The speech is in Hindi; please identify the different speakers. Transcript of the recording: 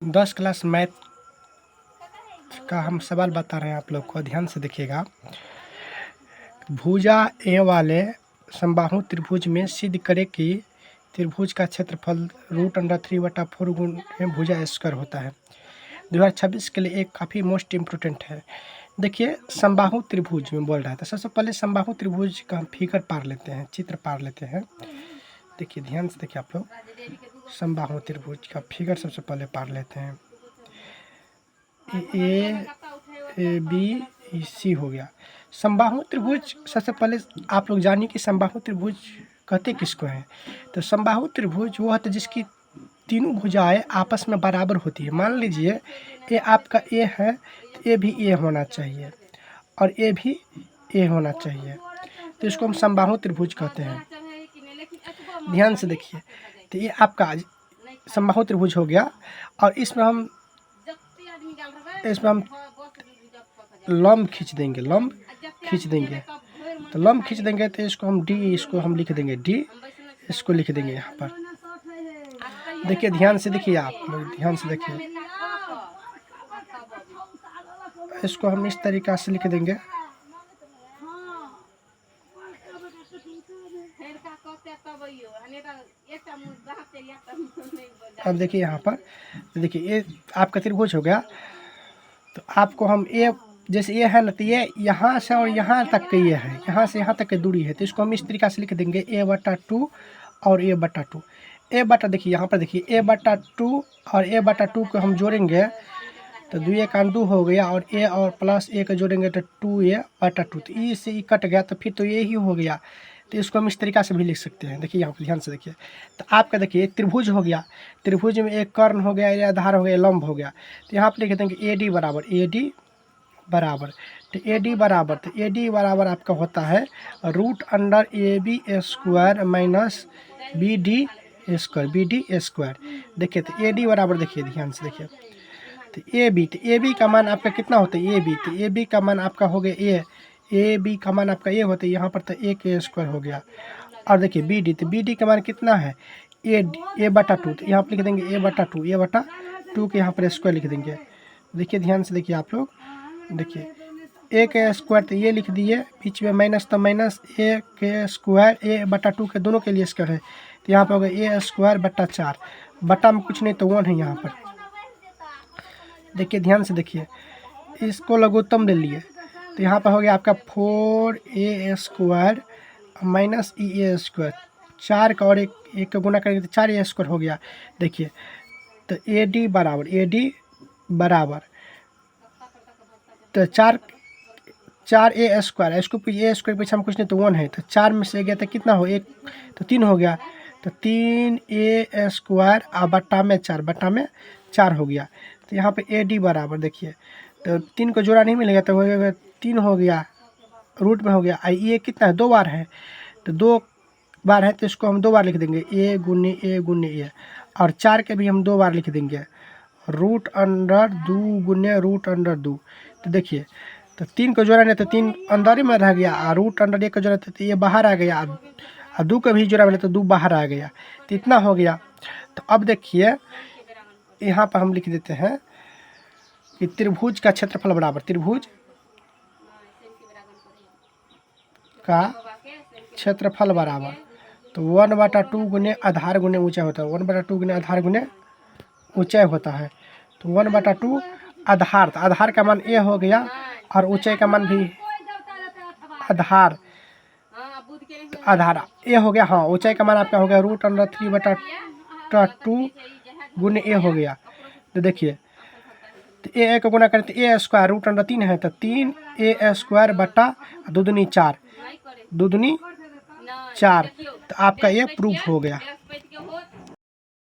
Speaker 1: 10 क्लास मैथ का हम सवाल बता रहे हैं, आप लोग को ध्यान से देखिएगा। भुजा ए वाले समबाहु त्रिभुज में सिद्ध करे कि त्रिभुज का क्षेत्रफल √3/4 गुणे भुजा स्क्वायर होता है। 2026 के लिए एक काफ़ी मोस्ट इम्पोर्टेंट है। देखिए समबाहु त्रिभुज में बोल रहा है, तो सबसे पहले समबाहु त्रिभुज का हम फिगर पार लेते हैं, चित्र पार लेते हैं। देखिए ध्यान से देखिए आप लोग, समबाहु त्रिभुज का फिगर सबसे पहले पार लेते हैं। ए बी सी हो गया समबाहु त्रिभुज। सबसे पहले आप लोग जानिए कि समबाहु त्रिभुज कहते किसको हैं। तो समबाहु त्रिभुज वो है जिसकी तीनों भुजाएं आपस में बराबर होती है। मान लीजिए ये आपका ए है, तो ये भी ए होना चाहिए और ये भी ए होना चाहिए, तो इसको हम समबाहु त्रिभुज कहते हैं। ध्यान से देखिए, तो ये आपका समबाहु त्रिभुज हो गया। और इसमें हम लंब खींच देंगे, लंब खींच देंगे। तो लंब खींच देंगे तो इसको हम डी, इसको हम लिख देंगे डी, इसको लिख देंगे यहाँ पर। देखिए ध्यान से देखिए, आप लोग ध्यान से देखिए, इसको हम इस तरीक़ा से लिख देंगे। अब देखिए यहाँ पर, देखिए ये आपका त्रिभुज हो गया। तो आपको हम ए, जैसे ये है ना, तो ये यहाँ से और यहाँ तक के ये है, यहाँ से यहाँ तक की दूरी है, तो इसको हम इस तरीक़ा से लिख देंगे a/2 और a/2। ए बटा देखिए यहाँ पर देखिए a/2 और a/2 को हम जोड़ेंगे तो 2 एक 2 हो गया, और a और प्लस a को जोड़ेंगे तो 2a/2। तो ई से ई कट गया, तो फिर तो ये ही हो गया। तो इसको हम इस तरीक़ा से भी लिख सकते हैं। देखिए यहाँ पर ध्यान से देखिए, तो आपका देखिए त्रिभुज हो गया, त्रिभुज में एक कर्ण हो गया, या आधार हो गया, लंब हो गया। तो यहाँ पर लिख देंगे AD बराबर, AD बराबर, तो AD बराबर, तो AD बराबर आपका होता है √AB² minus BD square, BD square. देखिए तो AD बराबर, देखिए ध्यान से देखिए, तो AB का मान आपका कितना होता है, AB, तो AB का मान आपका हो गया AB का मान आपका A होता है, यहाँ पर तो A² हो गया। और देखिए BD, तो BD का मान कितना है A/2, तो यहाँ पर लिख देंगे A/2 के यहाँ पर स्क्वायर लिख देंगे। देखिए ध्यान से देखिए आप लोग, देखिए A के स्क्वायर, तो ये लिख दिए, बीच में माइनस, तो माइनस A के स्क्वायर A/2 के दोनों के लिए स्क्वायर है, तो यहाँ पर हो गया A²/4, बटा में कुछ नहीं तो 1 है यहाँ पर। देखिए ध्यान से देखिए, इसको लघुत्तम ले लिए, तो यहाँ पर हो गया आपका 4a² माइनस EA²। 4 का और एक का गुना करेंगे तो 4a² हो गया। देखिए तो AD बराबर तो 4a², इसको a² पीछे हम कुछ नहीं तो 1 है, तो 4 में से गया तो कितना हो, 1 तो 3 हो गया, तो 3a² और बट्टा में 4 हो गया। तो यहाँ पे AD बराबर देखिए, तो 3 को जोड़ा नहीं मिलेगा, तो हो गया 3 हो गया, रूट में हो गया। ये कितना है, 2 बार है, तो 2 बार है, तो इसको हम 2 बार लिख देंगे, a गुने a, और 4 के भी हम 2 बार लिख देंगे, √2 गुने √2। तो देखिए, तो 3 को जोड़ा नहीं तो 3 अंदर ही में रह गया, और √1 को जोड़ा तो ये बाहर आ गया, और 2 को भी जोड़ा मिला तो 2 बाहर आ गया, तो इतना हो गया। तो अब देखिए यहाँ पर हम लिख देते हैं कि त्रिभुज का क्षेत्रफल बराबर, त्रिभुज का क्षेत्रफल बराबर, तो 1/2 गुने आधार गुने ऊंचाई होता है, 1/2 गुने आधार गुने ऊंचाई होता है। तो 1/2 आधार, तो आधार का मान A हो गया, और ऊंचाई का मान भी आधार A हो गया। हाँ, ऊंचाई का मान आपका हो गया √3/2 गुने A हो गया। तो देखिए, तो A को गुना करें तो A² √3 है, तो 3a² बटा 2 दूनी 4, 2 दूनी 4, तो आपका ये प्रूफ हो गया।